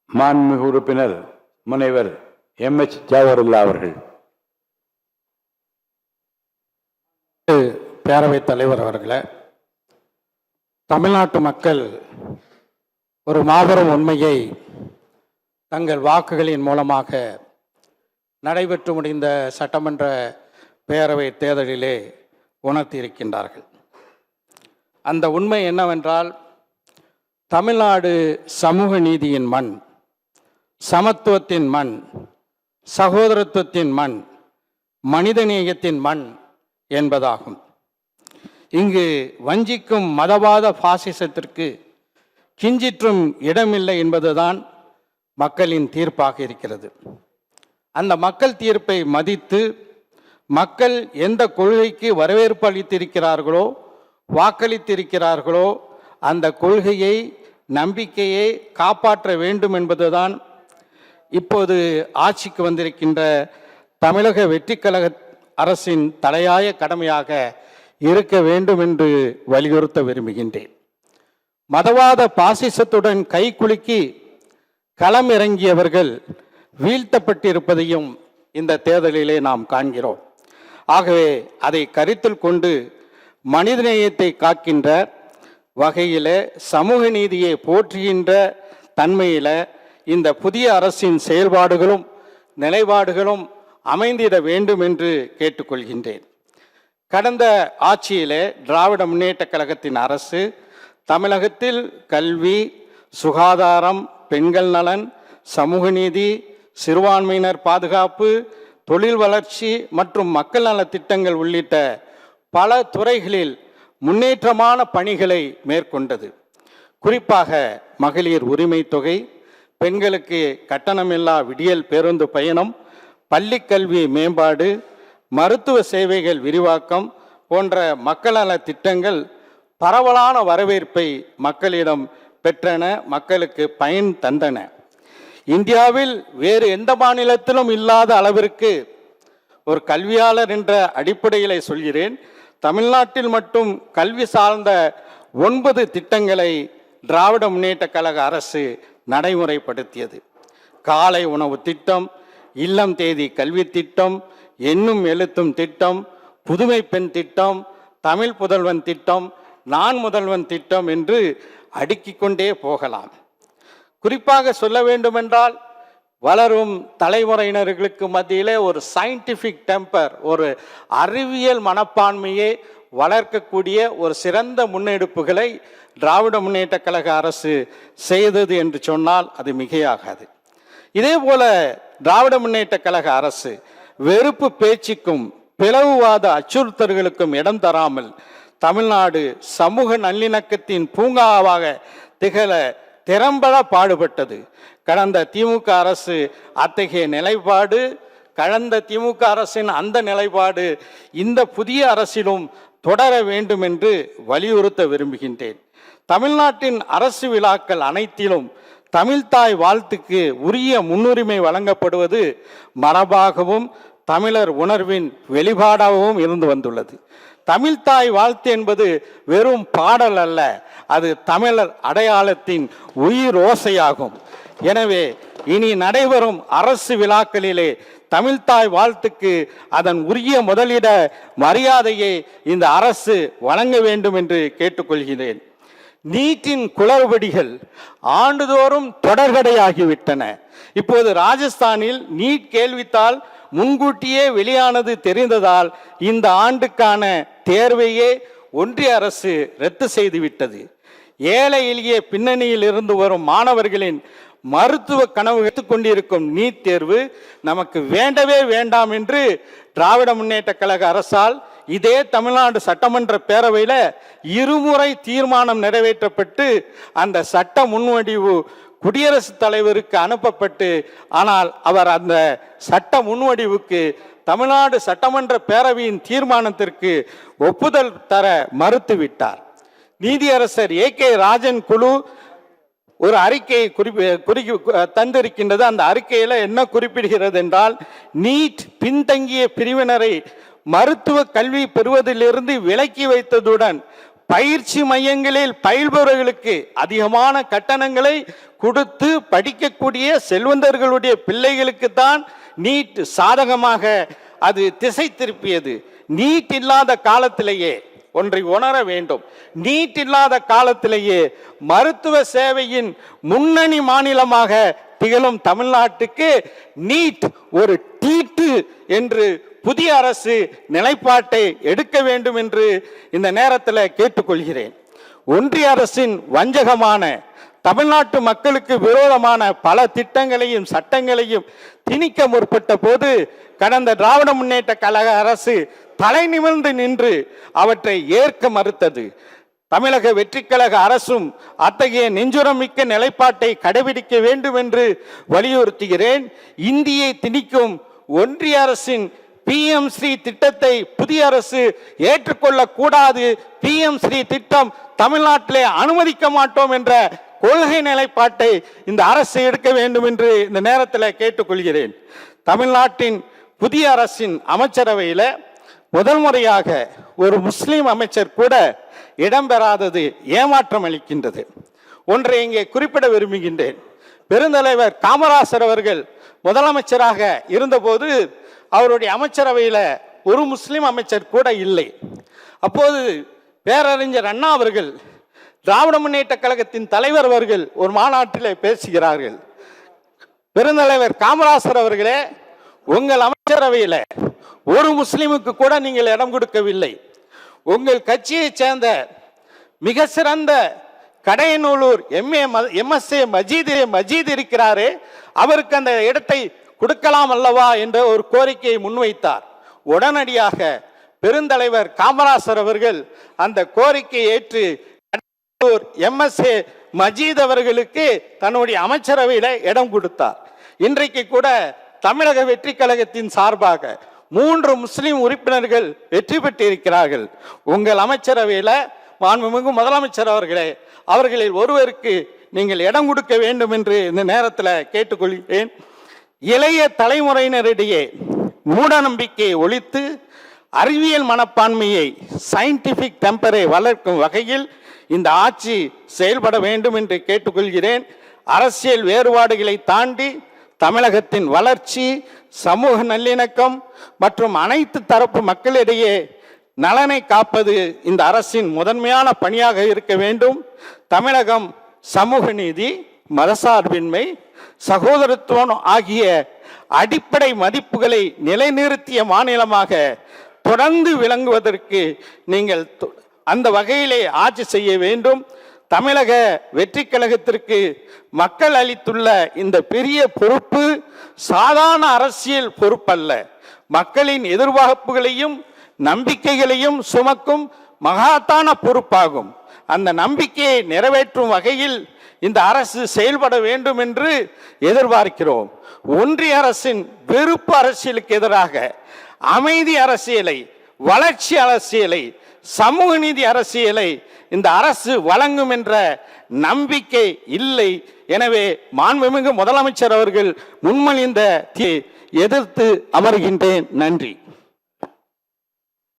மாண்புமிகு உறுப்பினர் முனைவர் MH ஜவஹர்லால் அவர்கள். பேரவைத் தலைவர் அவர்களே, தமிழ்நாட்டு மக்கள் ஒரு மாபெரும் உண்மையை தங்கள் வாக்குகளின் மூலமாக நடைபெற்று முடிந்த சட்டமன்ற பேரவை தேர்தலிலே உணர்த்தியிருக்கின்றார்கள். அந்த உண்மை என்னவென்றால், தமிழ்நாடு சமூக நீதியின் மண், சமத்துவத்தின் மண், சகோதரத்துவத்தின் மண், மனிதநேயத்தின் மண் என்பதாகும். இங்கு வஞ்சிக்கும் மதவாத பாசிசத்திற்கு கிஞ்சிற்றும் இடமில்லை என்பதுதான் மக்களின் தீர்ப்பாக இருக்கிறது. அந்த மக்கள் தீர்ப்பை மதித்து மக்கள் எந்த கொள்கைக்கு வரவேற்பு அளித்திருக்கிறார்களோ, வாக்களித்திருக்கிறார்களோ, அந்த கொள்கையை, நம்பிக்கையை காப்பாற்ற வேண்டும் என்பதுதான் இப்போது ஆட்சிக்கு வந்திருக்கின்ற தமிழக வெற்றிக் கழக அரசின் தலையாய கடமையாக இருக்க வேண்டும் என்று வலியுறுத்த விரும்புகின்றேன். மதவாத பாசிசத்துடன் கைகுலுக்கி களம் இறங்கியவர்கள் வீழ்த்தப்பட்டிருப்பதையும் இந்த தேர்தலிலே நாம் காண்கிறோம். ஆகவே அதை கருத்தில் கொண்டு மனிதநேயத்தை காக்கின்ற வகையில், சமூக நீதியை போற்றுகின்ற தன்மையில் இந்த புதிய அரசின் செயல்பாடுகளும் நிலைப்பாடுகளும் அமைந்திட வேண்டும் என்று கேட்டுக்கொள்கின்றேன். கடந்த ஆட்சியிலே திராவிட முன்னேற்ற கழகத்தின் அரசு தமிழகத்தில் கல்வி, சுகாதாரம், பெண்கள் நலன், சமூக நீதி, சிறுபான்மையினர் பாதுகாப்பு, தொழில் வளர்ச்சி மற்றும் மக்கள் நல திட்டங்கள் உள்ளிட்ட பல துறைகளில் முன்னேற்றமான பணிகளை மேற்கொண்டது. குறிப்பாக மகளிர் உரிமை தொகை, பெண்களுக்கு கட்டணமில்லா விடியல் பேருந்து பயணம், பள்ளிக்கல்வி மேம்பாடு, மருத்துவ சேவைகள் விரிவாக்கம் போன்ற மக்கள் நல திட்டங்கள் பரவலான வரவேற்பை மக்களிடம் பெற்றன, மக்களுக்கு பயன் தந்தன. இந்தியாவில் வேறு எந்த மாநிலத்திலும் இல்லாத அளவிற்கு, ஒரு கல்வியாளர் என்ற அடிப்படையில் சொல்கிறேன், தமிழ்நாட்டில் மட்டும் கல்வி சார்ந்த 9 திட்டங்களை திராவிட முன்னேற்ற கழக அரசு நடைமுறைப்படுத்தியது. காலை உணவு திட்டம், இல்லம் தேதி கல்வி திட்டம், எண்ணும் எழுத்தும் திட்டம், புதுமை பெண் திட்டம், தமிழ் புதல்வன் திட்டம், நான் முதல்வன் திட்டம் என்று அடுக்கிக் கொண்டே போகலாம். குறிப்பாக சொல்ல வேண்டுமென்றால், வளரும் தலைமுறையினர்களுக்கு மத்தியிலே ஒரு சயின்டிஃபிக் டெம்பர், ஒரு அறிவியல் மனப்பான்மையை வளர்க்கக்கூடிய ஒரு சிறந்த முன்னெடுப்புகளை திராவிட முன்னேற்ற கழக அரசு செய்தது என்று சொன்னால் அது மிகையாகாது. இதே போல திராவிட முன்னேற்ற கழக அரசு வெறுப்பு பேச்சுக்கும் பிளவுவாத அச்சுறுத்தல்களுக்கும் இடம் தராமல் தமிழ்நாடு சமூக நல்லிணக்கத்தின் பூங்காவாக திகழ திறம்பட பாடுபட்டது. கடந்த திமுக அரசு அத்தகைய நிலைப்பாடு, கடந்த திமுக அரசின் அந்த நிலைப்பாடு இந்த புதிய அரசிலும் தொடர வேண்டும் என்று வலியுறுத்த விரும்புகின்றேன். தமிழ்நாட்டின் அரசு விழாக்கள் அனைத்திலும் தமிழ்தாய் வாழ்த்துக்கு உரிய முன்னுரிமை வழங்கப்படுவது மரபாகவும் தமிழர் உணர்வின் வெளிப்பாடாகவும் இருந்து வந்துள்ளது. தமிழ்தாய் வாழ்த்து என்பது வெறும் பாடல் அல்ல, அது தமிழர் அடையாளத்தின் உயிர் ஓசையாகும். எனவே இனி நடைபெறும் அரசு விழாக்களிலே தமிழ்தாய் வாழ்த்துக்கு அதன் உரிய முதலிட மரியாதையை இந்த அரசு வழங்க வேண்டும் என்று கேட்டுக்கொள்கிறேன். நீட்டின் குளறுபடிகள் ஆண்டுதோறும் தொடர்கடையாகிவிட்டன. இப்போது ராஜஸ்தானில் நீட் கேள்வித்தாள் முன்கூட்டியே வெளியானது தெரிந்ததால் இந்த ஆண்டுக்கான தேர்வையே ஒன்றிய அரசு ரத்து செய்துவிட்டது. ஏழை எளிய பின்னணியில் இருந்து வரும் மாணவர்களின் மருத்துவ கனவு எடுத்துக்கொண்டிருக்கும் நீட் தேர்வு நமக்கு வேண்டவே வேண்டாம் என்று திராவிட முன்னேற்ற கழக அரசால் இதே தமிழ்நாடு சட்டமன்ற பேரவையில் 2 முறை தீர்மானம் நிறைவேற்றப்பட்டு அந்த சட்ட முன்வடிவு குடியரசுத் தலைவருக்கு அனுப்பப்பட்டு, ஆனால் அவர் அந்த சட்ட முன்வடிவுக்கு தமிழ்நாடு சட்டமன்ற பேரவையின் தீர்மானத்திற்கு ஒப்புதல் தர மறுத்துவிட்டார். நீதியரசர் AK ராஜன் குழு ஒரு அறிக்கையை தந்திருக்கின்றது. அந்த அறிக்கையில் என்ன குறிப்பிடுகிறது என்றால், நீட் பின்தங்கிய பிரிவினரை மருத்துவ கல்வி பெறுவதிலிருந்து விலக்கி வைத்ததுடன் பயிற்சி மையங்களில் பயில்பவர்களுக்கு அதிகமான கட்டணங்களை கொடுத்து படிக்கக்கூடிய செல்வந்தர்களுடைய பிள்ளைகளுக்கு தான் நீட் சாதகமாக அது திசை திருப்பியது. நீட் இல்லாத காலத்திலேயே ஒன்றை உணர வேண்டும். நீட் இல்லாத காலத்திலேயே மருத்துவ சேவையின் முன்னணி மாநிலமாக திகழும் தமிழ்நாட்டுக்கு நீட் ஒரு தீட்டு என்று புதிய அரசு நிலைப்பாட்டை எடுக்க வேண்டும் என்று இந்த நேரத்தில் கேட்டுக்கொள்கிறேன். ஒன்றிய அரசின் வஞ்சகமான தமிழ்நாட்டு மக்களுக்கு விரோதமான பல திட்டங்களையும் சட்டங்களையும் திணிக்க முற்பட்ட போது கடந்த திராவிட முன்னேற்ற கழக அரசு தலை நிமிர்ந்து நின்று அவற்றை ஏற்க மறுத்தது. தமிழக வெற்றிக்கழக அரசும் அத்தகைய நெஞ்சுரமிக்க நிலைப்பாட்டை கடைபிடிக்க வேண்டும் என்று வலியுறுத்துகிறேன். இந்தியை திணிக்கும் ஒன்றிய அரசின் PM ஸ்ரீ திட்டத்தை புதிய அரசு ஏற்றுக்கொள்ள கூடாது. PM ஸ்ரீ திட்டம் தமிழ்நாட்டிலே அனுமதிக்க மாட்டோம் என்ற கொள்கை நிலைப்பாட்டை இந்த அரசு எடுக்க வேண்டும் என்று இந்த நேரத்தில் கேட்டுக்கொள்கிறேன். தமிழ்நாட்டின் புதிய அரசின் அமைச்சரவையில் முதல் முறையாக ஒரு முஸ்லீம் அமைச்சர் கூட இடம்பெறாதது ஏமாற்றம் அளிக்கின்றது. ஒன்றை இங்கே குறிப்பிட விரும்புகின்றேன். பெருந்தலைவர் காமராசர் அவர்கள் முதலமைச்சராக இருந்தபோது அவருடைய அமைச்சரவையில் ஒரு முஸ்லீம் அமைச்சர் கூட இல்லை. அப்போது பேரறிஞர் அண்ணா அவர்கள், திராவிட முன்னேற்ற கழகத்தின் தலைவர் அவர்கள் ஒரு மாநாட்டில் பேசுகிறார்கள். பெருந்தலைவர் காமராசர் அவர்களே, உங்கள் அமைச்சரவையில் ஒரு முஸ்லீமுக்கு கூட நீங்கள் இடம் கொடுக்கவில்லை. உங்கள் கட்சியை சேர்ந்த மிக சிறந்த கடையநல்லூர் MSA மஜீத் இருக்கிறாரே, அவருக்கு அந்த இடத்தை கொடுக்கலாம் அல்லவா என்ற ஒரு கோரிக்கையை முன்வைத்தார். உடனடியாக பெருந்தலைவர் காமராசர் அவர்கள் அந்த கோரிக்கையை ஏற்று MSA மஜீத் அவர்களுக்கு தன்னுடைய அமைச்சரவையில் இடம் கொடுத்தார். இன்றைக்கு கூட தமிழக வெற்றி கழகத்தின் சார்பாக 3 முஸ்லிம் உறுப்பினர்கள் வெற்றி பெற்றிருக்கிறார்கள். உங்கள் அமைச்சரவையில் மாண்புமிகு முதலமைச்சர் அவர்களே, அவர்களில் ஒருவருக்கு நீங்கள் இடம் கொடுக்க வேண்டும் என்று இந்த நேரத்தில் கேட்டுக்கொள்கிறேன். இளைய தலைமுறையினரிடையே மூட நம்பிக்கையை ஒழித்து அறிவியல் மனப்பான்மையை சயின்டிபிக் டெம்பரை வளர்க்கும் வகையில் இந்த ஆட்சி செயல்பட வேண்டும் என்று கேட்டுக்கொள்கிறேன். அரசியல் வேறுபாடுகளை தாண்டி தமிழகத்தின் வளர்ச்சி, சமூக நல்லிணக்கம் மற்றும் அனைத்து தரப்பு மக்களிடையே நலனை காப்பது இந்த அரசின் முதன்மையான பணியாக இருக்க வேண்டும். தமிழகம் சமூக நீதி, மதசார்பின்மை, சகோதரத்துவம் ஆகிய அடிப்படை மதிப்புகளை நிலைநிறுத்திய மாநிலமாக தொடர்ந்து விளங்குவதற்கு நீங்கள் அந்த வகையிலே ஆட்சி செய்ய வேண்டும். தமிழக வெற்றி கழகத்திற்கு மக்கள் அளித்துள்ள இந்த பெரிய பொறுப்பு சாதாரண அரசியல் பொறுப்பல்ல. மக்களின் எதிர்பார்ப்புகளையும் நம்பிக்கைகளையும் சுமக்கும் மகத்தான பொறுப்பாகும். அந்த நம்பிக்கையை நிறைவேற்றும் வகையில் இந்த அரசு செயல்பட வேண்டும் என்று எதிர்பார்க்கிறோம். ஒன்றிய அரசின் வெறுப்பு அரசியலுக்கு எதிராக அமைதி அரசியலை, வளர்ச்சி அரசியலை, சமூக நீதி அரசியலை இந்த அரசு வழங்கும் என்ற நம்பிக்கை இல்லை. எனவே மாண்புமிகு முதலமைச்சர் அவர்கள் முன்மொழிந்த எதிர்த்து அமர்கின்றேன். நன்றி.